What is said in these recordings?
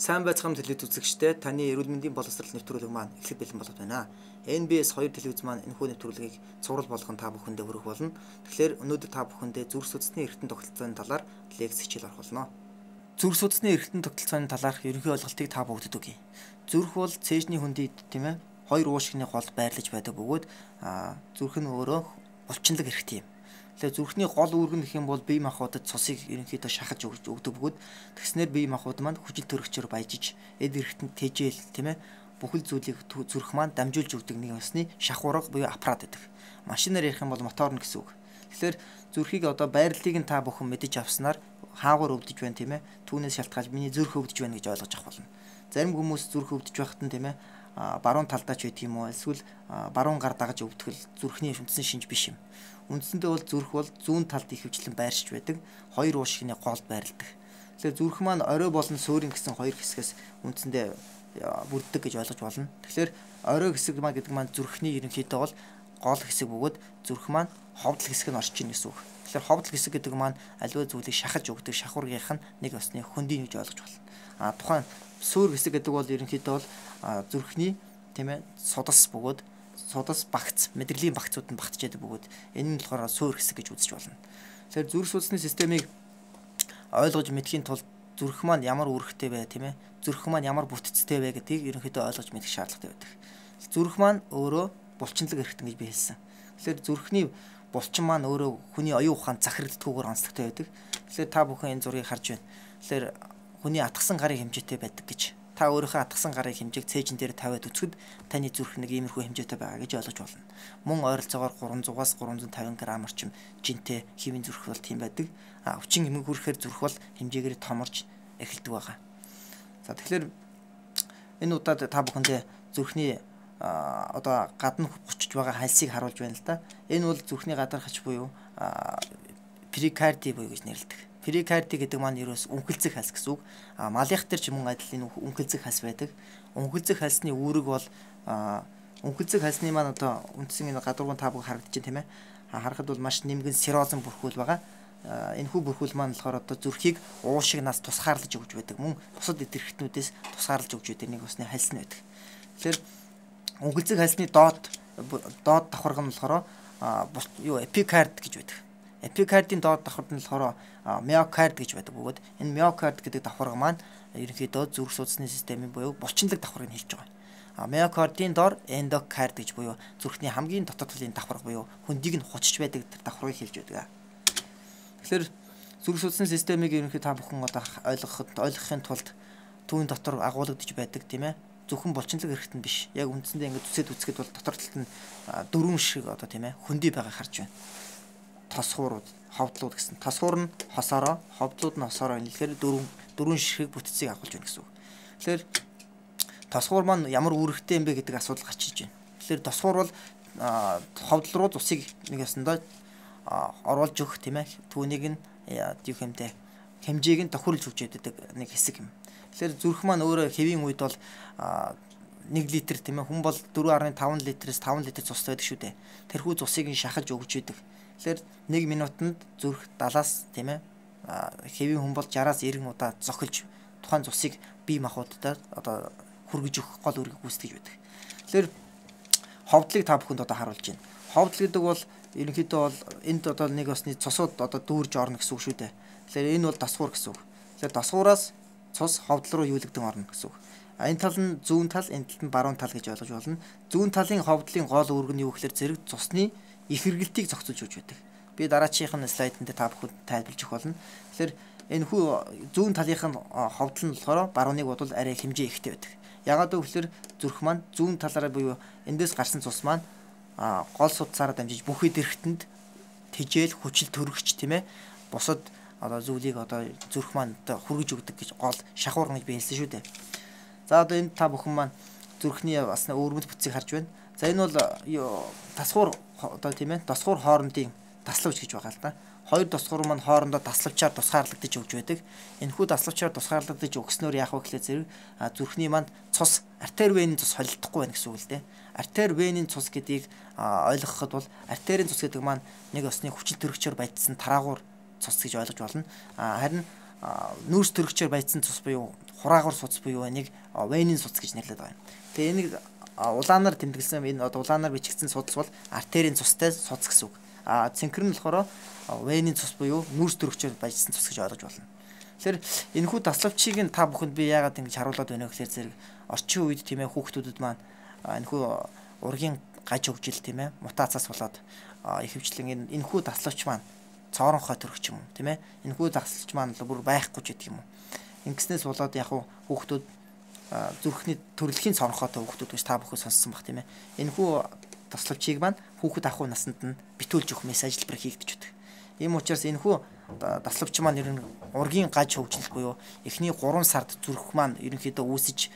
Сайн байцгаана телевиз үзэгчдээ таны эрүүл мэндийн боловсрол нэвтрүүлэг маань эхлэх бэлэн болоод байна. NBS 2 телевиз маань энэхүү нэвтрүүлгийг цуврал болгон та бүхэндээ хүргэх болно. Тэгэхээр өнөөдөр та бүхэндээ зүрх судасны эргэтэн тогтолцооны талаар лекц хичээл орох болно. Зүрх судасны эргэтэн тогтолцооны талаарх ерөнхий ойлголтыг та бүгдэд өгье. Зүрх бол цээжний хүндийд тийм ээ хоёр уушигны голд байрлаж байдаг бөгөөд зүрх нь өөрөө булчинлаг хэрэгтэй юм. Тэгэхээр зүрхний гол үүрэг гэх юм бол бие махбодод цусыг ерөнхийдөө шахаж өгдөг бөгөөд тэгснээр бие махбод маань хүчил төрөгчөөр баяжиж эд эрхтэнд тэжээл тийм ээ бүхэл зүйлийг зүрх маань дамжуулж өгдөг нэг усны шахуурга буюу аппарат гэдэг. Машинаар ярих юм бол мотор нь гэсэн үг. Тэгэхээр зүрхийг одоо байрлалыг нь та бүхэн мэдэж авснаар хаагаар өвдөж байна тийм ээ. Түүнээс шалтгаалж миний зүрх өвдөж байна гэж ойлгож авах болно. Зарим хүмүүс зүрх өвдөж байхад нь тийм ээ баруун талдаа ч байдаг юм уу эсвэл баруун гар дагаж өвдгөл зүрхний үндсэн шинж биш юм. Үндсэндээ бол зүрх бол зүүн талд их хвчлэн байршиж байдаг хоёр уушигны голд байрладаг. Тэгэхээр зүрх маань орой болон суурин гэсэн хоёр хэсгээс үндсэндээ бүрддэг гэж ойлгож болно. Тэгэхээр орой хэсэг маань гэдэг маань зүрхний ерөнхийдөө бол гол хэсэг бөгөөд зүрх маань ховдол хэсэг нь орж ийн гэсэн үг. Тэгэхээр ховдол хэсэг гэдэг маань аливаа зүйлийг шахаж өгдөг шахуургийнх нь нэг усны хөндий гэж ойлгож болно. Тухайн суур хэсэг гэдэг бол ерөнхийдөө бол зүрхний тийм ээ судас бөгөөд судас багц мэдрэлийн багцууд нь багтж яадаг бөгөөд энэ нь болохоор суур хэсэг гэж үзэж болно. Тэгэхээр зүрх судасны системийг ойлгож мэдхийн тулд зүрх маань ямар үүрэгтэй вэ тийм ээ зүрх маань ямар бүтцтэй вэ гэдгийг ерөнхийдөө ойлгож мэдэх шаардлагатай байдаг. Зүрх маань өөрөө булчинлаг эрхтэн гэж би хэлсэн. Тэгэхээр зүрхний булчин маань өөрөө хүний оюун ухаанд захирагддаггүйгээр онцлогтой байдаг. Тэгэхээр та бүхэн энэ зургийг харж байна. Тэгэхээр хүний атгсан гарын хэмжээтэй байдаг гэж. Та өөрийнхөө атгсан гарын хэмжээг цээжин дээр тавиад үзэхэд таны зүрх нэг иймэрхүү хэмжээтэй байгаа гэж ойлгож болно. Мөн ойролцоогоор 300-аас 350 г орчим жинтэй хэвийн зүрх бол тийм байдаг. Өвчин эмэг хүрэхээр зүрх бол хэмжээгээр томорж эхэлдэг байгаа. За тэгэхээр энэ удаад та бүхэндээ зүрхний одоо гадна бучиж байгаа хальсыг харуулж байна л да. Энэ бол зүрхний гадар хач буюу перикарди буюу гэж нэрлэдэг. Перикарди гэдэг маань ерөөс үнхэлцэх хальс гэсэн үг. Малынх төр ч мөн адил энэ үнхэлцэх хальс байдаг. Үнхэлцэх хальсны үүрэг бол үнхэлцэх хальсны маань одоо үндсэн энэ гадаргуун та бүхэн харагдаж байна тийм ээ. Харахад бол маш нэмгэн серозен бүрхүүл байгаа. Энэхүү бүрхүүл маань болохоор одоо зүрхийг уушигнаас тусгаарлаж өгч байдаг. Мөн бусад эд эрхтнүүдээс тусгаарлаж өгч байдаг нэг усны хальс нь байдаг. Тэгэхээр үнхэлцэх хальсны доод давхарга нь болохоор эпикард гэж байдаг. Эпикардын доод давхарт нь болохоор миокард гэж байдаг бөгөөд энэ миокард гэдэг давхарга маань ерөнхийдөө зүрх судасны системийн буюу булчинлаг давхаргыг хэлж байгаа. Миокардын доор эндокард гэж буюу зүрхний хамгийн дотоод талын давхарга буюу хөндийг нь хучиж байдаг давхаргыг хэлж байдаг. Тэгэхээр зүрх судасны системийг ерөнхийдөө та бүхэн одоо ойлгохын тулд түүний дотор агуулгадж байдаг тийм ээ. Зөвхөн булчинлаг эрхтэн биш. Яг үндсэндээ ингэ зүсэд үзэхэд бол дотор талд нь дөрвөн шиг одоо тийм ээ хөндөй байгааг харж байна. Тосхуурууд, ховдлууд гэсэн. Тосхуур нь хосороо, ховдлууд нь хосороо хэлэхээр дөрвөн ширхэг бүтцийг агуулж байна гэсэн үг. Тэгэхээр тосхуур маань ямар үүрэгтэй юм бэ гэдэг асуудал гарч иж байна. Тэгэхээр тосхуур бол ховдол руу цусыг нэг ясандаа оруулж өгөх тийм ээ. Түүнийг нь юу хэмтэй хэмжээг нь тохируулж өгч яадаг нэг хэсэг юм. Тэгэхээр зүрх маань өөрөө хэвийн үед бол 1 литр тийм ээ хүн бол 4.5 литрээс 5 литр цус байдаг шүү дээ. Тэрхүү цусыг нь шахаж өгч яадаг. Тэгэхээр 1 минутанд зүрх 70-аас тийм ээ хэвийн хүн бол 60-аас 90 удаа зохилж тухайн цусыг бие махбодод одоо хүргэж өгөх гол үүргийг гүйцэтгэж байдаг. Тэгэхээр ховдлыг та бүхэнд одоо харуулж байна. Ховдол гэдэг бол ерөнхийдөө бол энд одоо нэг усны цусууд одоо дүүрж орно гэсэн үг шүү дээ. Тэгэхээр энэ бол дасгуур гэсэн үг. Тэгэхээр дасгуураас цус ховдол руу юулэгдэн орно гэсэн үг. Энэ тал нь зүүн тал, энэ тал нь баруун тал гэж ойлгож болно. Зүүн талын ховдлын гол үүрэг нь юу гэхээр зэрэг цусны их хэрэглэлтийг зохицуулж өгч байдаг. Би дараачихын слайднд та бүхэнд тайлбарлаж өгөх болно. Тэгэхээр энэ хүү зүүн талынх нь ховдол нь болохоор барууныг бодвол арай хэмжээ ихтэй байдаг. Ягаад гэвэл зүрх маань зүүн талаараа буюу эндээс гарсан цус маань гол судсаараа дамжиж бүх эд эрхтэнд тэжээл хүчил төрөгч тийм ээ. Бусад одоо зүйлийг одоо зүрх маань хүргэж өгдөг гэж гол шахуурга гэж би хэлсэн шүү дээ. За одоо энэ та бүхэн маань зүрхний бас өргөмөл бүтцийг харж байна. За энэ бол тасгуур одоо тийм ээ тосгуур хоорондын таславч гэж байгаа л да. Хоёр тосгуур маань хоорондоо таславчаар тусгаарлагдаж өгч байдаг. Энэхүү таславчаар тусгаарлагдаж өгснөөр яах вэ гэхлээр зэрэг зүрхний маань цус артер венийн цус холилдохгүй байна гэсэн үг л дээ. Артер венийн цус гэдгийг ойлгоход бол артерийн цус гэдэг маань нэг усны хүчил төрөгчөөр баяжсан тараагуур цус гэж ойлгож болно. Харин нүүрс төрөгчөөр баяжсан цус буюу хураагур судас буюу энийг венийн судас гэж нэрлэдэг байна. Тэгээ энийг улаанаар тэмдэглэсэн энэ одоо улаанаар бичигдсэн судас бол артерийн цустай судас гэсэн үг. Цэнхэр нь болохоор венийн цус буюу нүүрс төрөгчөөр баяжсан цус гэж ойлгож болно. Тэгэхээр энэхүү таславчийг нь та бүхэнд би яагаад ингэж харуулад байна вэ гэхээр зэрэг орчин үед тийм ээ хүүхдүүдэд маань энэхүү ургийн гаж хөгжил тийм ээ мутацаас болоод ихэвчлэн энэхүү таславч маань цоронхой төрөгч юм уу тийм ээ энэхүү таславч маань л бүр байхгүй ч гэдэг юм уу. Ингэснээс болоод яг хүүхдүүд зүрхний төрөлхийн цоронхойтой хүүхдүүд гэж та бүхэн сонссон баг тийм ээ. Энэхүү таславчийг маань хүүхэд ахуй наснд нь битүүлж өгөх мэс ажиллбар хийгдэж байдаг. Ийм учраас энэхүү таславч маань ер нь ургийн гаж хөгжил буюу эхний 3 сард зүрх маань ерөнхийдөө үүсэж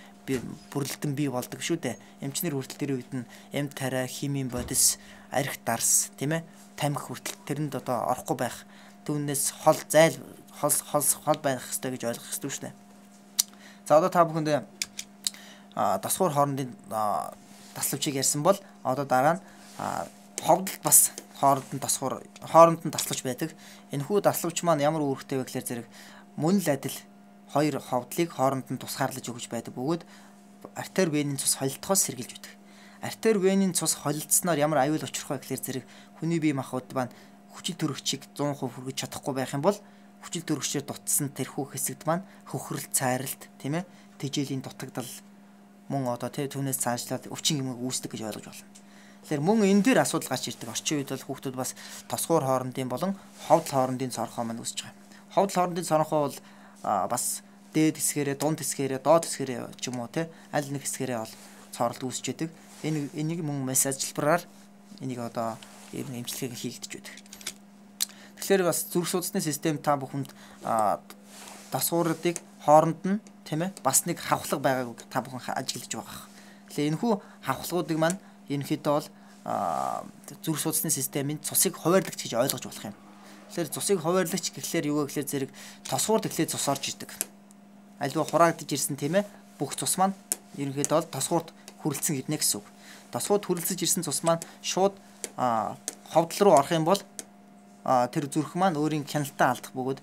бүрэлдэн бий болдог шүү дээ. Эмчнэр хүртэл тэр үед нь эмт тариа, химийн бодис, арх дарс, тийм ээ, тамхи хүртэл тэрэнд одоо орохгүй байх. Түүнээс хол байх хэрэгтэй гэж ойлгох хэрэгтэй шүү дээ. За одоо та бүхэнд дасгуур хоорондын таславчийг ярьсан бол одоо дараа нь ховдолд бас хооронд нь таславч байдаг. Энэхүү таславч маань ямар үүрэгтэй вэ гэхээр зэрэг мөн л адил хоёр ховдлыг хооронд нь тусгаарлаж өгч байдаг бөгөөд артер венийн цус холилдохоос сэргийлж байдаг. Артер венийн цус холилдсноор ямар аюул учрах вэ гэхээр зэрэг хүний бие махбод маань хүчил төрөгчийг 100% хүргэж чадахгүй байх юм бол хүчил төрөгчөөр дутсан тэрхүү хэсэгт маань хөхрөл, цайралт, тийм ээ, тэжээлийн дутагдал мөн одоо түүнээс цаашлаад өвчин юм үүсдэг гэж ойлгож байна. Тэгэхээр мөн энэ дээр асуудал гарч ирдэг. Орчин үед бол хүүхдүүд бас тосгоор хоорондын болон ховдол хоорондын цорхоо маань үүсэж байгаа. Ховдол хоорондын цорхоо бол бас дээд хэсгээрээ, дунд хэсгээрээ, доод хэсгээрээ ч юм уу аль нэг хэсгээрээ бол цоролт үүсэж байдаг. Энийг мөн мэс ажиллбараар энийг одоо эмчилгээг хийгдэж байдаг. Тэгэхээр бас зүрх судасны систем та бүхэнд дасгууруудыг хооронд нь тийм ээ бас нэг хавхлага байгааг та бүхэн ажиглаж байгаа. Тэгэхээр энэхүү хавхлагуудыг маань ерөнхийдөө бол зүрх судасны системийн цусыг хуваарлагч гэж ойлгож болох юм. Тэгэхээр цусыг хуваарлагч гэхлээр юу вэ гэхээр зэрэг тосгуурд эхлээд цус орж ирдэг. Альва хураагдж ирсэн тийм ээ бүх цус маань ерөнхийдөө бол тосгуурд хүрэлцэн ирнэ гэсэн үг. Тосгуурд хүрэлцэж ирсэн цус маань шууд ховдол руу орох юм бол тэр зүрх маань өөрийн хяналтаа алдах бөгөөд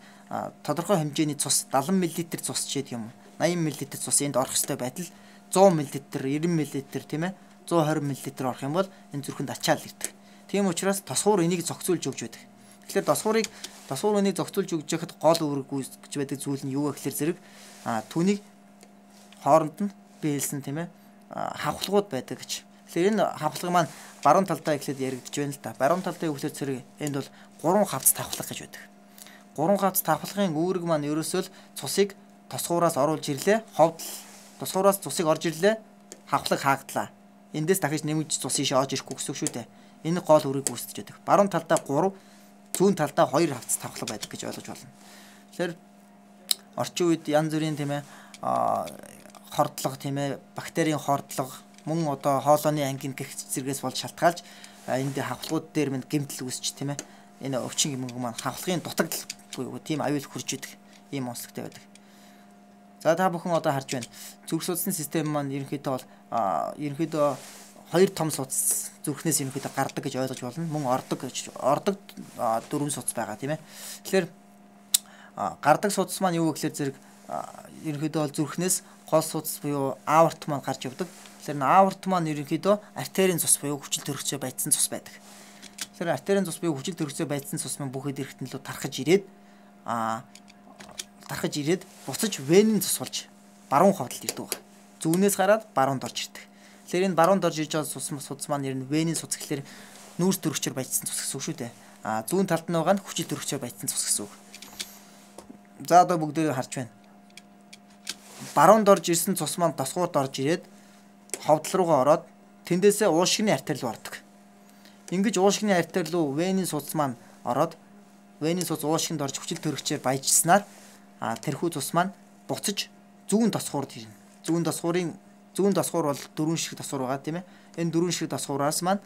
тодорхой хэмжээний цус 70 мл цус ч гэдэг юм 80 мл цус энд орох ёстой байтал 100 мл 90 мл тийм ээ 120 мл орох юм бол энэ зүрхэнд ачаал ирдэг. Тийм учраас тосгуур энийг зохицуулж өгч байдаг. Тэгэхээр тосгуур энийг зохицуулж өгж яхад гол үүрэг гүйцэтгэж байдаг зүйл нь юу вэ гэхээр зэрэг түүнийг хооронд нь би хэлсэн тийм ээ хавхлагууд байдаг гэж. Тэгэхээр энэ хавхлага маань баруун талдаа эхлээд яригдж байна л да. Баруун талдаа юу гэхээр зэрэг энд бол 3 хавц тавхлага гэж байдаг. 3 хавц тавхлагын үүрэг маань ерөөсөө л цусыг тосгуураас оруулж ирлээ. Тосгуураас цусыг орж ирлээ. Хавхлага хаагдлаа. Эндээс дахиж нэмж цус ийшээ орж ирэхгүй гэсэн шүү дээ. Энэ гол үүрэг гүйцэтгэж байдаг. Баруун талдаа 3, зүүн талдаа 2 хавц тавхлага байдаг гэж ойлгож байна. Тэгэхээр орчин үед янз бүрийн тийм ээ хордлого тийм ээ бактерийн хордлого мөн одоо хоолойны ангийн гэх зэрэгээс болж шалтгаалж энд хавхлагууд дээр минь гэмтэл үүсч тийм ээ энэ өвчин гэмэг маань хавхлагын дутагдал буюу тийм аюул хурж идэг ийм онцлогтой байдаг. За та бүхэн одоо харж байна. Зүрх судасны систем маань ерөнхийдөө бол хоёр том судас зүрхнээс ерөнхийдөө гардаг гэж ойлгож болно. Мөн ордог 4 судас байгаа тийм ээ. Тэгэхээр гардаг судас маань юу вэ гэхээр зэрэг ерөнхийдөө бол зүрхнээс гол судас буюу аорт маань гарч явдаг. Тэгэхээр аорт маань ерөнхийдөө артерийн цус буюу хүчил төрөгчөөр баяжсан цус байдаг. Тэгэхээр артерийн цус буюу хүчил төрөгчөөр баяжсан цус маань бүх эдгэрхтэн лөө тархаж ирээд буцаж венийн цус болж баруун ховдолд ирдэг байна. Зүүнээс гараад баруунд орж ирдэг. Тэгэхээр энэ баруунд орж ирж байгаа судас маань ер нь венийн цус гэхэлэр нүүрс төрөгчөөр баяжсан цус гэсэн үг шүү дээ. Зүүн талд нь байгаа нь хүчил төрөгчөөр баяжсан цус гэсэн үг. За одоо бүгдээрээ харж байна. Баруунд орж ирсэн цус маань тосгуурд орж ирээд ховдол руугаа ороод тэндээсээ уушигны артер руу ордог. Ингэж уушигны артер руу венийн судас маань ороод венийн судас уушигнд орж хүчил төрөгчөөр баяжснаар тэрхүү цус маань буцаж зүүн тосгуурд ирнэ. Зүүн тосгуур бол 4 ширхэг тосгуур байгаа тийм ээ. Энэ 4 ширхэг тосгуураас маань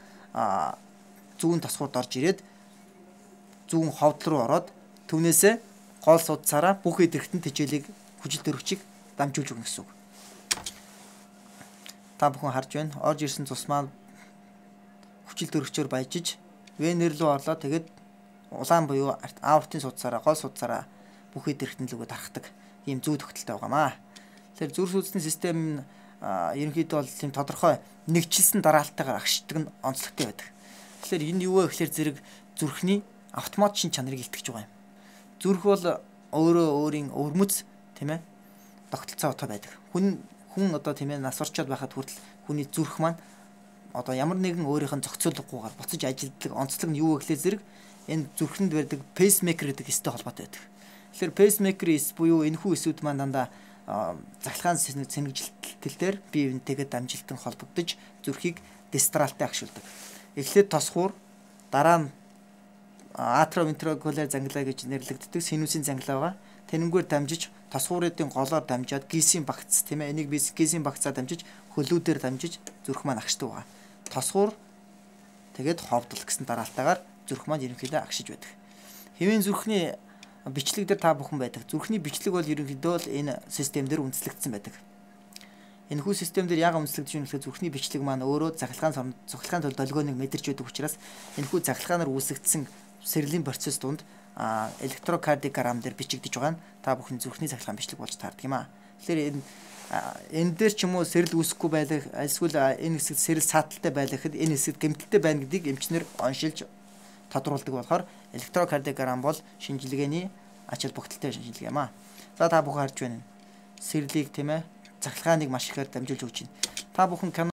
зүүн тосгуурд орж ирээд зүүн ховдол руу ороод түүнээсээ гол судасаараа бүх эдгэрхтэн тэжээлийг хүчил төрөгчийг дамжуулж өгнө гэсэн үг. Та бүхэн харж байна. Орж ирсэн цус маань хүчил төрөгчөөр баяжиж венер рүү орлоо. Тэгээд улаан буюу аортын судасаараа гол судасаараа бүх хэд эргэтнэлгөө дарахдаг ийм зүй тогтолтой байгаамаа. Тэгэхээр зүрх судасны систем нь ерөнхийдөө бол тийм тодорхой нэгжилсэн дараалтайгаар агшдаг нь онцлогтой байдаг. Тэгэхээр энэ юу вэ гэхээр зэрэг зүрхний автомат шин чанарыг илтгэж байгаа юм. Зүрх бол өөрөө өөрийн өвөрмөц тийм ээ тогтолцоо отой байдаг. Хүн одоо тийм ээ нас орчоод байхад хүртэл хүний зүрх маань одоо ямар нэгэн өөрийнх нь зохицуулгагүйгээр буцаж ажилтдаг онцлог нь юу вэ гэхээр зэрэг энэ зүрхэнд байдаг пейсмейкер гэдэг эстэй холбоотой байдаг. Тэгэхээр пейсмейкерийн эс буюу энэхүү эсүүд маань дандаа захилгаан сэнгэжилтэлээр бие биентэйгээ дамжилтан холбогдож зүрхийг дистралтай агшуулдаг. Эхлээд тосхуур, дараа нь атровентрикуляр занглаа гэж нэрлэгддэг синусийн занглаа байгаа. Тэнэмгээр дамжиж тосхуурын голоор дамжаад гисийн багц тийм ээ энийг би гисийн багцаар дамжиж хөлүүдээр дамжиж зүрх маань агшдаг байгаа. Тосхуур тэгээд ховдол гэсэн дараалтайгаар зүрх маань ерөнхийдөө агшиж байдаг. Хэвийн зүрхний бичлэг дээр та бүхэн байдаг. Зүрхний бичлэг бол ерөнхийдөө л энэ систем дээр үндэслэгдсэн байдаг. Энэхүү систем дээр яг үндэслэгдэж байгаа нь зүрхний бичлэг маань өөрөө цахилгаан долгионыг мэдэрч байдаг учраас энэхүү цахилгаанаар үүсгэгдсэн сэрлийн процесс донд электрокардиограмм дээр бичигдэж байгаа нь та бүхэн зүрхний цахилгаан бичлэг болж таардаг юм аа. Тэгэхээр энэ дээр ч юм уу сэрэл үүсэхгүй байх эсвэл энэ хэсэгт сэрэл сааталтай байх гэхэд энэ хэсэгт гэмтэлтэй байна гэдгийг эмчнэр оншилж тодруулдаг болохоор электрокардиограмм бол шинжилгээний ач холбогдолтой шинжилгээ юм аа. За та бүхэн харж байна. Сэрлийг тийм ээ цахилгааныг маш ихээр дамжуулж өгч байна. Та бүхэн